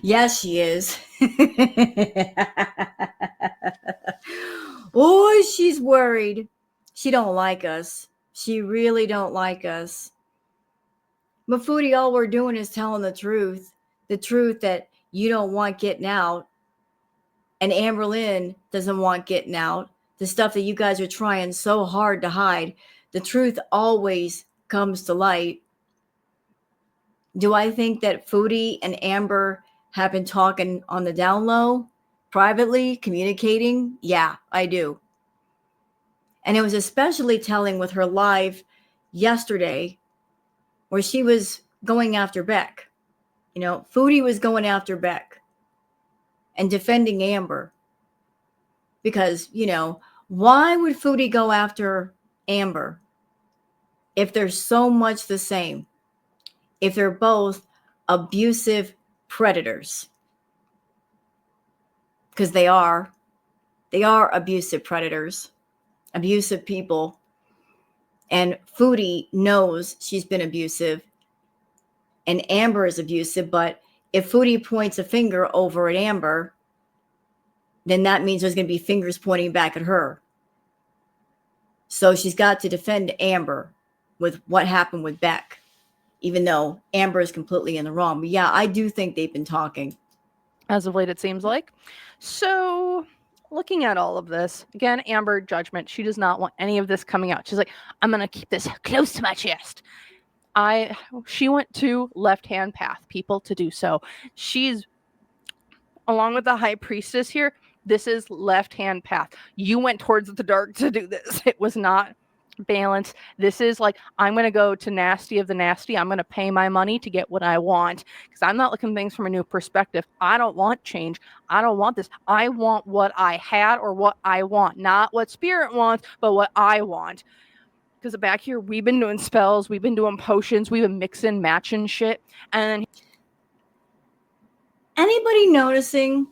S1: Yes, she is. Oh, she's worried. She don't like us. She really don't like us. But Foodie, all we're doing is telling the truth that you don't want getting out, and Amberlynn doesn't want getting out. The stuff that you guys are trying so hard to hide, the truth always comes to light. Do I think that Foodie and Amber have been talking on the down low, privately, communicating? Yeah, I do. And it was especially telling with her live yesterday where she was going after Beck. You know, Foodie was going after Beck and defending Amber. Because, you know, why would Foodie go after Amber if they're so much the same? If they're both abusive predators? Because they are abusive predators, abusive people. And Foodie knows she's been abusive and Amber is abusive. But if Foodie points a finger over at Amber, then that means there's going to be fingers pointing back at her. So she's got to defend Amber with what happened with Beck, even though Amber is completely in the wrong. But yeah, I do think they've been talking.
S2: As of late, it seems like. So, looking at all of this, again, Amber, judgment. She does not want any of this coming out. She's like, I'm going to keep this close to my chest. She went to left-hand path people to do so. She's, along with the high priestess here, This is left-hand path. You went towards the dark to do this. It was not balanced. This is like, I'm going to go to nasty of the nasty. I'm going to pay my money to get what I want because I'm not looking at things from a new perspective. I don't want change. I don't want this. I want what I had or what I want, not what spirit wants, but what I want. Because back here, we've been doing spells, we've been doing potions, we've been mixing, matching shit. And
S1: Anybody noticing?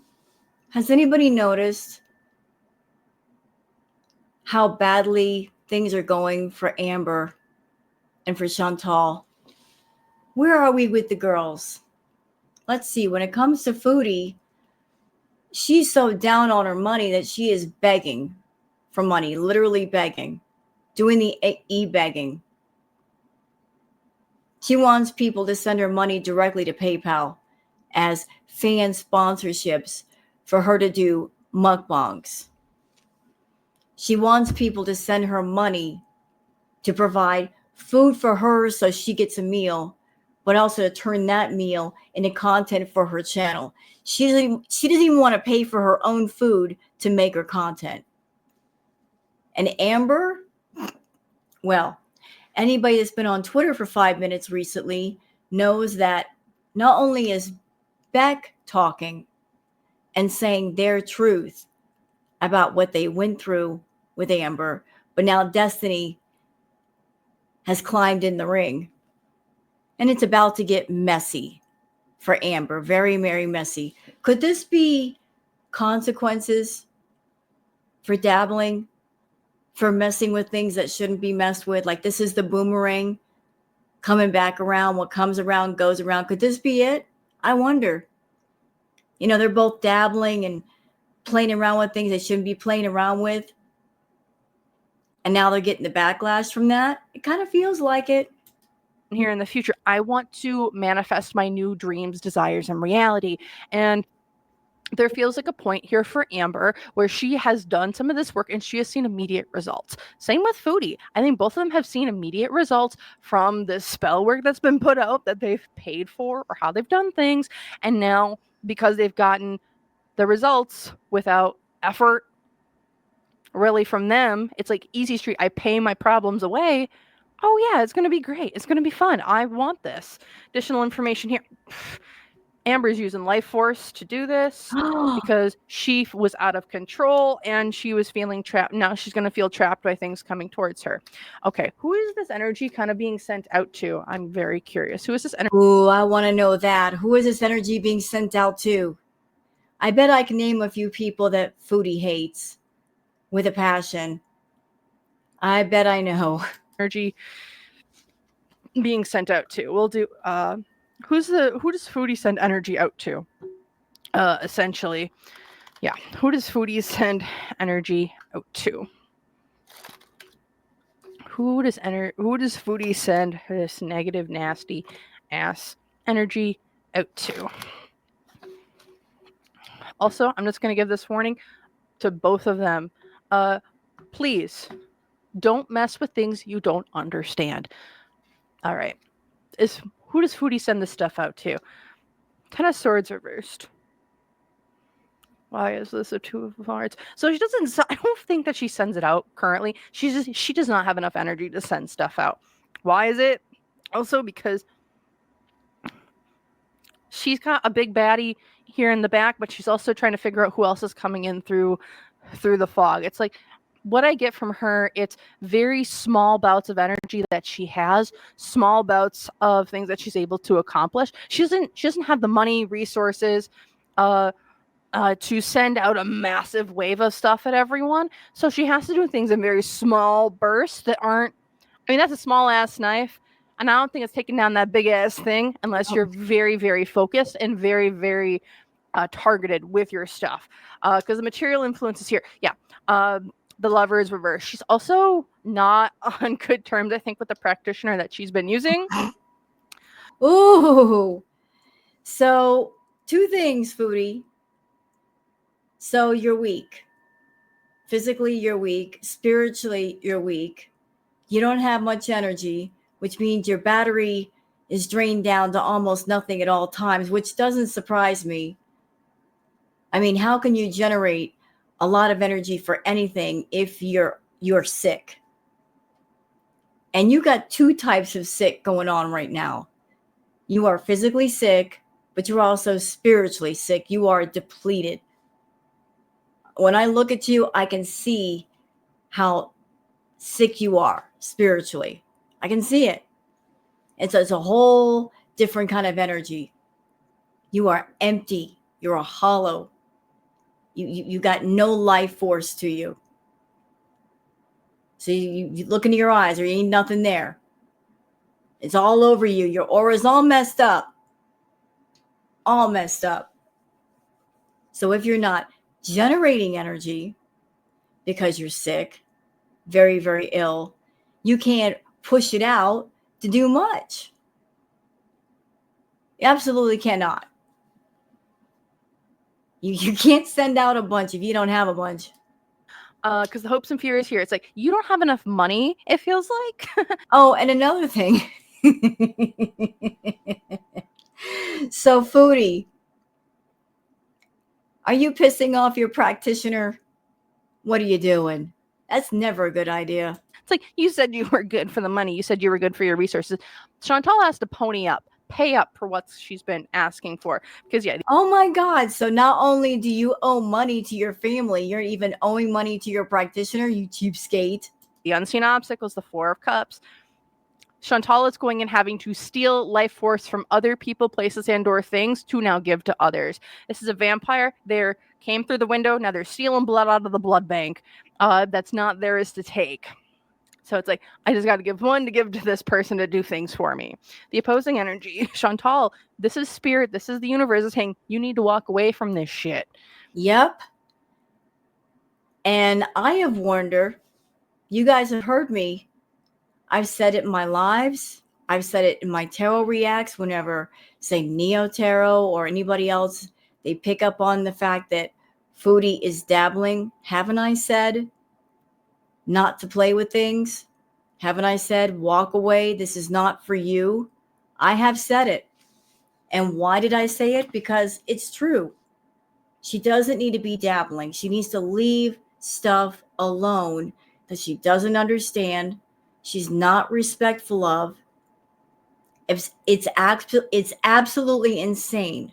S1: Has anybody noticed how badly things are going for Amber and for Chantal? Where are we with the girls? Let's see. When it comes to Foodie, she's so down on her money that she is begging for money, literally begging, doing the e-begging. She wants people to send her money directly to PayPal as fan sponsorships for her to do mukbangs. She wants people to send her money to provide food for her so she gets a meal, but also to turn that meal into content for her channel. She doesn't even want to pay for her own food to make her content. And Amber, well, anybody that's been on Twitter for 5 minutes recently knows that not only is Beck talking and saying their truth about what they went through with Amber, but now Destiny has climbed in the ring. And it's about to get messy for Amber. Very, very messy. Could this be consequences for dabbling, for messing with things that shouldn't be messed with? Like, this is the boomerang coming back around. What comes around goes around. Could this be it? I wonder. You know, they're both dabbling and playing around with things they shouldn't be playing around with. And now they're getting the backlash from that. It kind of feels like it.
S2: here in the future, I want to manifest my new dreams, desires, and reality. And there feels like a point here for Amber where she has done some of this work and she has seen immediate results. Same with Foodie. I think both of them have seen immediate results from this spell work that's been put out that they've paid for or how they've done things. And now, because they've gotten the results without effort really from them, it's like easy street. I pay my problems away. Oh yeah, it's going to be great. It's going to be fun. I want this. Additional information here. Amber's using life force to do this because she was out of control and she was feeling trapped. Now she's going to feel trapped by things coming towards her. Okay, who is this energy kind of being sent out to? I'm very curious. Who is this energy?
S1: Ooh, I want to know that. Who is this energy being sent out to? I bet I can name a few people that Foodie hates with a passion. I bet I know.
S2: Energy being sent out to. We'll do who does Foodie send energy out to? Essentially. Yeah. Who does Foodie send energy out to? Who does Foodie send this negative, nasty ass energy out to? Also, I'm just going to give this warning to both of them. Please don't mess with things you don't understand. All right. Who does Foodie send this stuff out to? 10 of Swords reversed. Why is this a 2 of Hearts? So she doesn't. I don't think that she sends it out currently. She does not have enough energy to send stuff out. Why is it? Also because she's got a big baddie here in the back, but she's also trying to figure out who else is coming in through the fog. It's like what I get from her, it's very small bouts of energy that she has, small bouts of things that she's able to accomplish. She doesn't have the money, resources, to send out a massive wave of stuff at everyone. So she has to do things in very small bursts that aren't. I mean, that's a small ass knife, and I don't think it's taking down that big ass thing unless you're very, very focused and very, very targeted with your stuff. Because the material influence is here. Yeah. The Lover is reversed. She's also not on good terms, I think, with the practitioner that she's been using.
S1: Ooh. So, two things, Foodie. So, you're weak. Physically, you're weak. Spiritually, you're weak. You don't have much energy, which means your battery is drained down to almost nothing at all times, which doesn't surprise me. I mean, how can you generate a lot of energy for anything if you're sick. And you got two types of sick going on right now. You are physically sick, but you're also spiritually sick. You are depleted. When I look at you, I can see how sick you are spiritually. I can see it. It's a whole different kind of energy. You are empty. You're a hollow. You got no life force to you. So you look into your eyes, there ain't nothing there. It's all over you. Your aura's all messed up. All messed up. So if you're not generating energy because you're sick, very, very ill, you can't push it out to do much. You absolutely cannot. You can't send out a bunch if you don't have a bunch.
S2: Because the hopes and fears here, it's like you don't have enough money. It feels like.
S1: Oh, and another thing. So, Foodie, are you pissing off your practitioner? What are you doing? That's never a good idea.
S2: It's like you said you were good for the money. You said you were good for your resources. Chantal has to pony up, pay up for what she's been asking for. Because yeah,
S1: Oh my God. So not only do you owe money to your family, you're even owing money to your practitioner, you cheapskate.
S2: the unseen obstacles, the Four of Cups. Chantal is going and having to steal life force from other people, places, and/or things to now give to others. This is a vampire. They came through the window. Now they're stealing blood out of the blood bank. That's not theirs to take. So it's like, I just got to give one to give to this person to do things for me. The opposing energy, Chantal, this is spirit. This is the universe is saying, you need to walk away from this shit.
S1: Yep. And I have warned her. You guys have heard me. I've said it in my lives. I've said it in my tarot reacts whenever, say, Neo Tarot or anybody else, they pick up on the fact that Foodie is dabbling. Haven't I said not to play with things? Haven't I said walk away? This is not for you. I have said it. And why did I say it? Because it's true. She doesn't need to be dabbling. She needs to leave stuff alone that she doesn't understand. She's not respectful of. It's absolutely insane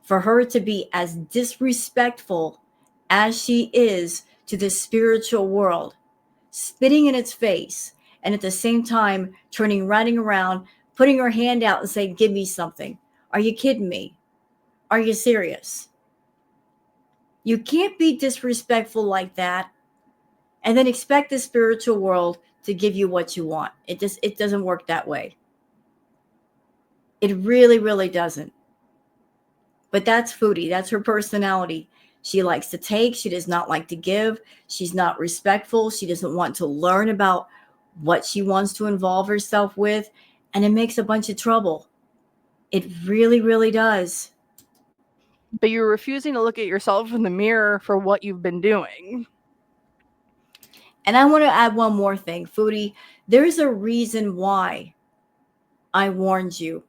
S1: for her to be as disrespectful as she is to the spiritual world, spitting in its face, and at the same time turning running around, putting her hand out and saying, "Give me something." Are you kidding me? Are you serious? You can't be disrespectful like that and then expect the spiritual world to give you what you want. It doesn't work that way. It really, really doesn't. But that's Foodie. That's her personality. She likes to take. She does not like to give. She's not respectful. She doesn't want to learn about what she wants to involve herself with. And it makes a bunch of trouble. It really, really does.
S2: But you're refusing to look at yourself in the mirror for what you've been doing.
S1: And I want to add one more thing, Foodie. There's a reason why I warned you.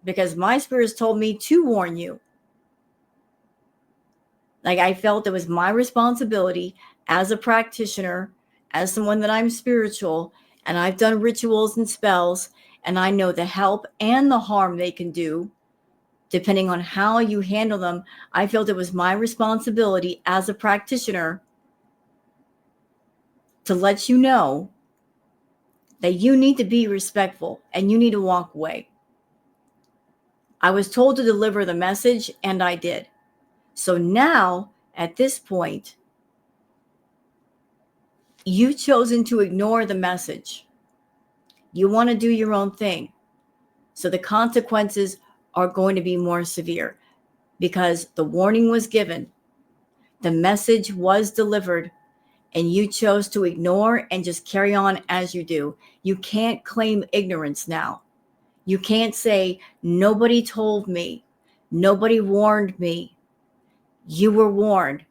S1: Because my spirits told me to warn you. Like I felt it was my responsibility as a practitioner, as someone that I'm spiritual, and I've done rituals and spells, and I know the help and the harm they can do, depending on how you handle them. I felt it was my responsibility as a practitioner to let you know that you need to be respectful and you need to walk away. I was told to deliver the message, and I did. So now, at this point, you've chosen to ignore the message. You want to do your own thing. So the consequences are going to be more severe because the warning was given, the message was delivered, and you chose to ignore and just carry on as you do. You can't claim ignorance now. You can't say, nobody told me, nobody warned me. You were warned.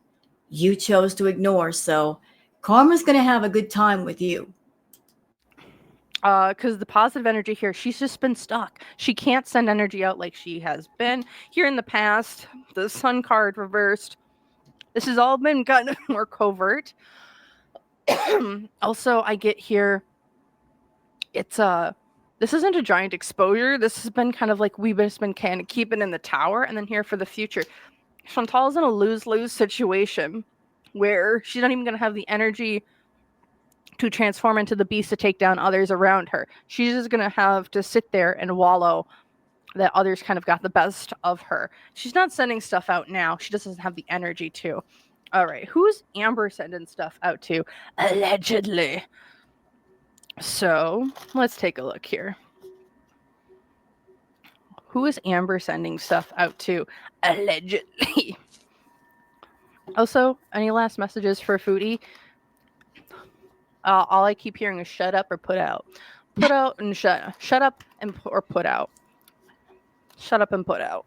S1: You chose to ignore. So karma's going to have a good time with you.
S2: Because the positive energy here, she's just been stuck. She can't send energy out like she has been here in the past. The Sun card reversed. This has all been gotten more covert. Also, I get here, it's this isn't a giant exposure. This has been kind of like we've just been kind of keeping in the tower, and then here for the future. Chantal's in a lose-lose situation where she's not even going to have the energy to transform into the beast to take down others around her. She's just going to have to sit there and wallow that others kind of got the best of her. She's not sending stuff out now. She just doesn't have the energy to. All right, who's Amber sending stuff out to? Allegedly. So let's take a look here. Who is Amber sending stuff out to? Allegedly. Also, any last messages for Foodie? All I keep hearing is shut up or put out. Put out and shut up and or put out. Shut up and put out.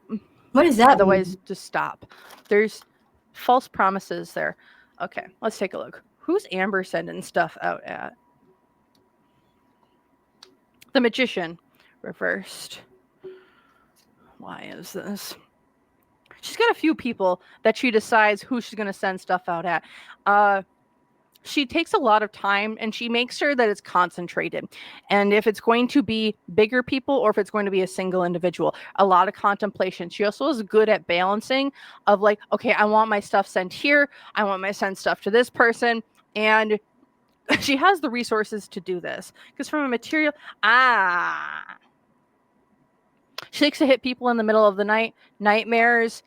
S1: What does that
S2: Otherwise,
S1: mean?
S2: just stop. There's false promises there. Okay, let's take a look. Who's Amber sending stuff out at? The Magician. Reversed. Why is this? She's got a few people that she decides who she's going to send stuff out at. She takes a lot of time and she makes sure that it's concentrated. And if it's going to be bigger people or if it's going to be a single individual, a lot of contemplation. She also is good at balancing of like, okay, I want my stuff sent here. I want my send stuff to this person. And she has the resources to do this. Because from a material, she likes to hit people in the middle of the night, nightmares,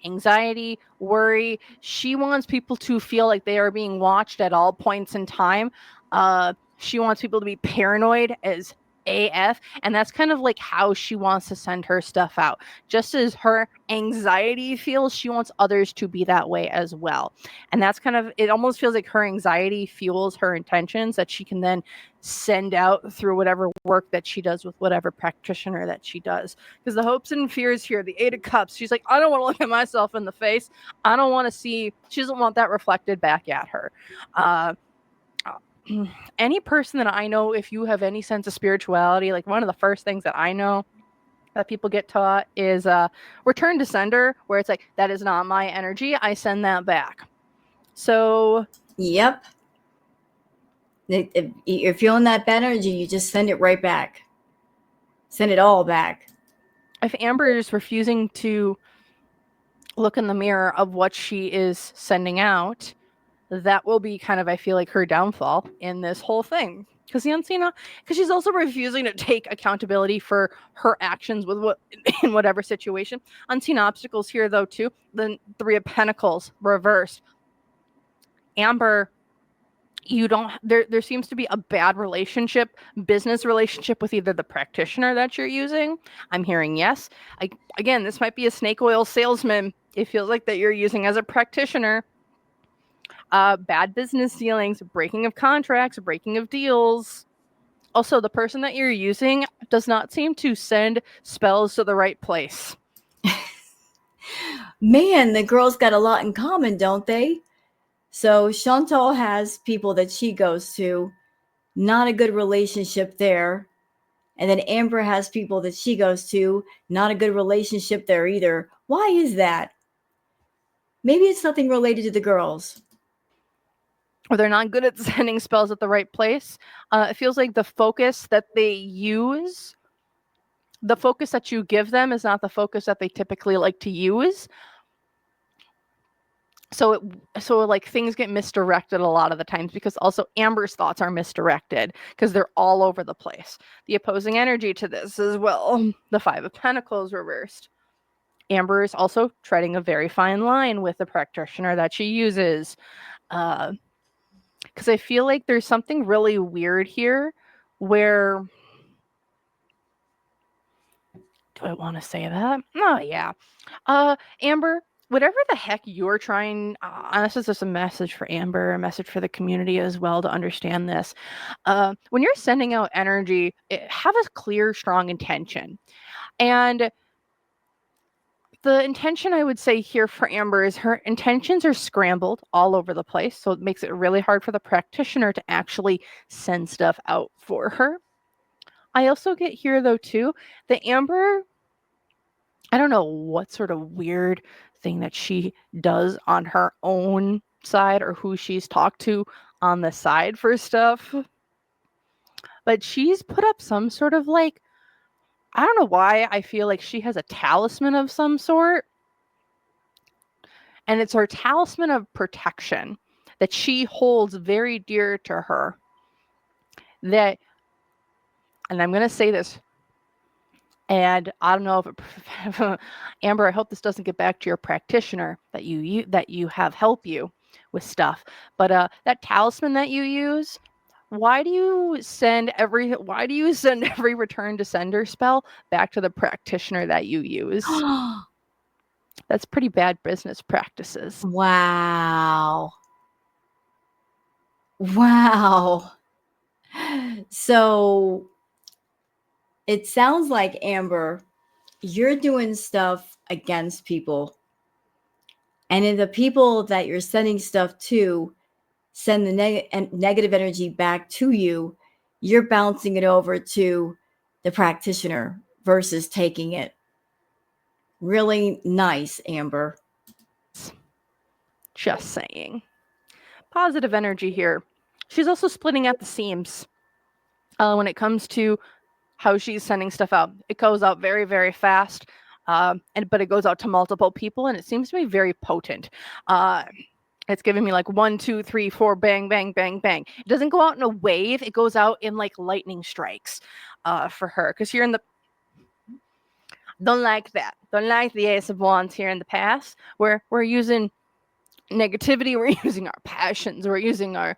S2: anxiety, worry. She wants people to feel like they are being watched at all points in time. She wants people to be paranoid as AF, and that's kind of like how she wants to send her stuff out. Just as her anxiety feels, she wants others to be that way as well. And that's kind of, it almost feels like her anxiety fuels her intentions that she can then send out through whatever work that she does with whatever practitioner that she does. Because the hopes and fears here, the Eight of Cups, she's like, I don't want to look at myself in the face. I don't want to see, she doesn't want that reflected back at her. Any person that I know, if you have any sense of spirituality, like one of the first things that I know that people get taught is return to sender, where it's like, that is not my energy. I send that back. So.
S1: Yep. If you're feeling that bad energy, you just send it right back. Send it all back.
S2: If Amber is refusing to look in the mirror of what she is sending out, that will be kind of, I feel like, her downfall in this whole thing. Because the unseen, because she's also refusing to take accountability for her actions with what in whatever situation. Unseen obstacles here, though, too. The Three of Pentacles reversed. Amber, you don't. There seems to be a bad relationship, business relationship with either the practitioner that you're using. I'm hearing yes. Again, this might be a snake oil salesman. It feels like that you're using as a practitioner. Bad business dealings, breaking of contracts, breaking of deals. Also, the person that you're using does not seem to send spells to the right place.
S1: Man, the girls got a lot in common, don't they? So Chantal has people that she goes to, not a good relationship there. And then Amber has people that she goes to, not a good relationship there either. Why is that? Maybe it's something related to the girls.
S2: Or they're not good at sending spells at the right place. It feels like the focus that they use, the focus that you give them is not the focus that they typically like to use. So like things get misdirected a lot of the times, because also Amber's thoughts are misdirected because they're all over the place. The opposing energy to this as well. The Five of Pentacles reversed. Amber is also treading a very fine line with the practitioner that she uses. Because I feel like there's something really weird here where, do I want to say that? Oh, yeah. Amber, whatever the heck you're trying, this is just a message for Amber, a message for the community as well to understand this. When you're sending out energy, have a clear, strong intention. And the intention I would say here for Amber is her intentions are scrambled all over the place. So it makes it really hard for the practitioner to actually send stuff out for her. I also get here, though, too, that Amber I don't know what sort of weird thing that she does on her own side or who she's talked to on the side for stuff. But she's put up some sort of like, I don't know why I feel like she has a talisman of some sort. And it's her talisman of protection that she holds very dear to her. That, and I'm going to say this, and I don't know if it, Amber, I hope this doesn't get back to your practitioner that you have help you with stuff. But that talisman that you use, why do you send every return to sender spell back to the practitioner that you use? That's pretty bad business practices.
S1: Wow. Wow. So it sounds like, Amber, you're doing stuff against people. And then the people that you're sending stuff to send the negative energy back to you. You're bouncing it over to the practitioner versus taking it. Really nice, Amber.
S2: Just saying. Positive energy here. She's also splitting at the seams when it comes to how she's sending stuff out. It goes out very, very fast, but it goes out to multiple people, and it seems to be very potent. It's giving me like 1, 2, 3, 4, bang, bang, bang, bang. It doesn't go out in a wave. It goes out in like lightning strikes for her. Because here in the... Don't like that. Don't like the Ace of Wands here in the past, where we're using negativity, we're using our passions, we're using our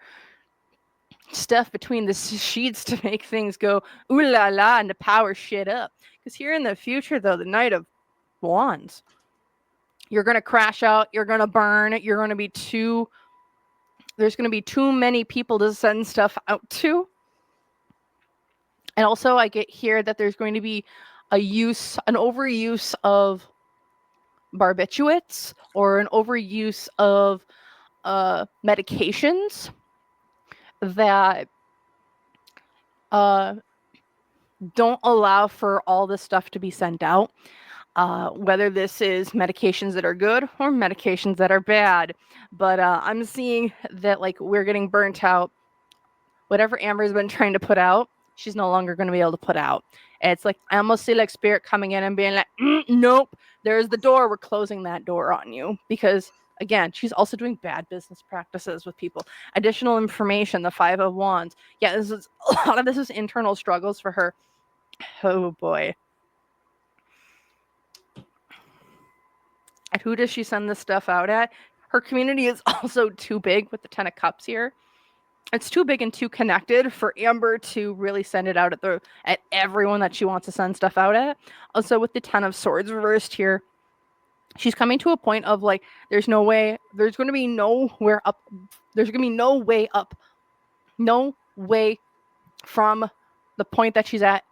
S2: stuff between the sheets to make things go ooh la la and to power shit up. Because here in the future, though, the Knight of Wands, you're going to crash out, you're going to burn, you're going to be there's going to be too many people to send stuff out to. And also I get here that there's going to be an overuse of barbiturates or an overuse of medications that don't allow for all this stuff to be sent out. Whether this is medications that are good or medications that are bad. But I'm seeing that like we're getting burnt out. Whatever Amber's been trying to put out, she's no longer going to be able to put out. And it's like, I almost see like spirit coming in and being like, nope, there's the door. We're closing that door on you. Because again, she's also doing bad business practices with people. Additional information, the 5 of Wands. Yeah, a lot of this is internal struggles for her. Oh boy. And who does she send this stuff out at? Her community is also too big with the 10 of Cups here. It's too big and too connected for Amber to really send it out at everyone that she wants to send stuff out at. Also with the 10 of Swords reversed here, she's coming to a point of like, there's going to be no way from the point that she's at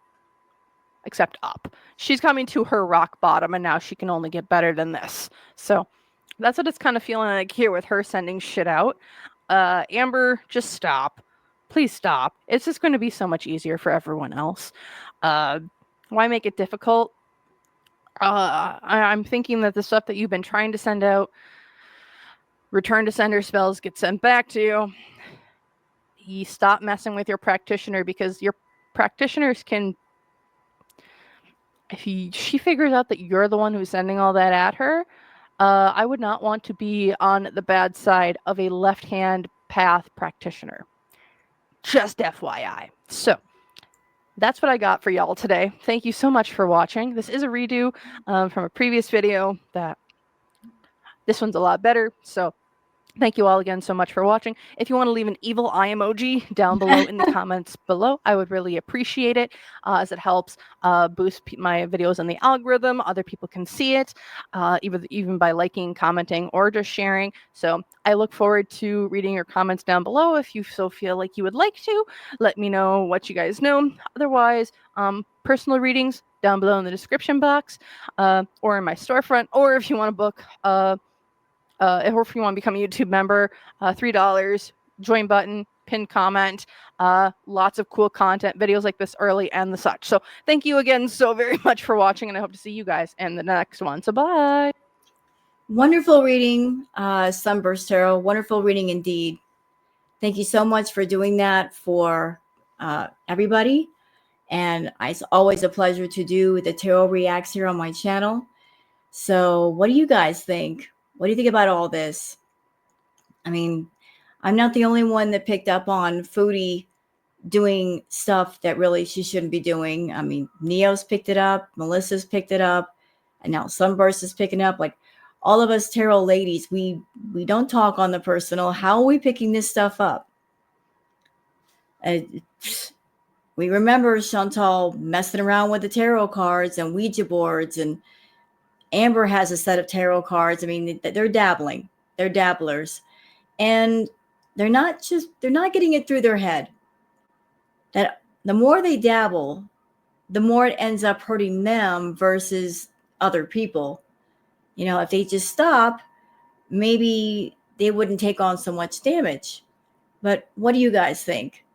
S2: except up. She's coming to her rock bottom, and now she can only get better than this. So that's what it's kind of feeling like here with her sending shit out. Amber, just stop. Please stop. It's just going to be so much easier for everyone else. Why make it difficult? I'm thinking that the stuff that you've been trying to send out, return to sender spells get sent back to you. You stop messing with your practitioner, because your practitioners can... If she figures out that you're the one who's sending all that at her, I would not want to be on the bad side of a left-hand path practitioner. Just FYI. So that's what I got for y'all today. Thank you so much for watching. This is a redo from a previous video. This one's a lot better. So thank you all again so much for watching. If you want to leave an evil eye emoji down below in the comments below, I would really appreciate it, as it helps boost my videos in the algorithm. Other people can see it, even by liking, commenting, or just sharing. So I look forward to reading your comments down below. If you so feel like you would like to, let me know what you guys know. Otherwise, personal readings down below in the description box, or in my storefront, or if you want to book or if you want to become a YouTube member, $3 join button, pinned comment, lots of cool content, videos like this early and the such. So thank you again so very much for watching, and I hope to see you guys in the next one. So bye.
S1: Wonderful reading, Sunburst Tarot. Wonderful reading indeed. Thank you so much for doing that for everybody. And it's always a pleasure to do the Tarot Reacts here on my channel. So what do you guys think? What do you think about all this? I mean, I'm not the only one that picked up on Foodie doing stuff that really she shouldn't be doing. I mean, Neo's picked it up, Melissa's picked it up, and now Sunburst is picking up. Like all of us tarot ladies, we don't talk on the personal. How are we picking this stuff up? We remember Chantal messing around with the tarot cards and Ouija boards, and Amber has a set of tarot cards. I mean, they're dabbling. They're dabblers. And they're not getting it through their head that the more they dabble, the more it ends up hurting them versus other people. You know, if they just stop, maybe they wouldn't take on so much damage. But what do you guys think?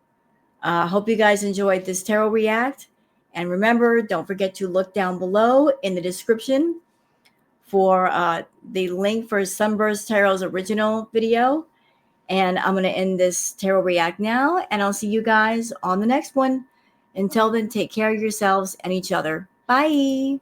S1: Hope you guys enjoyed this Tarot React. And remember, don't forget to look down below in the description for the link for Sunburst Tarot's original video. And I'm going to end this Tarot React now, and I'll see you guys on the next one. Until then, take care of yourselves and each other. Bye.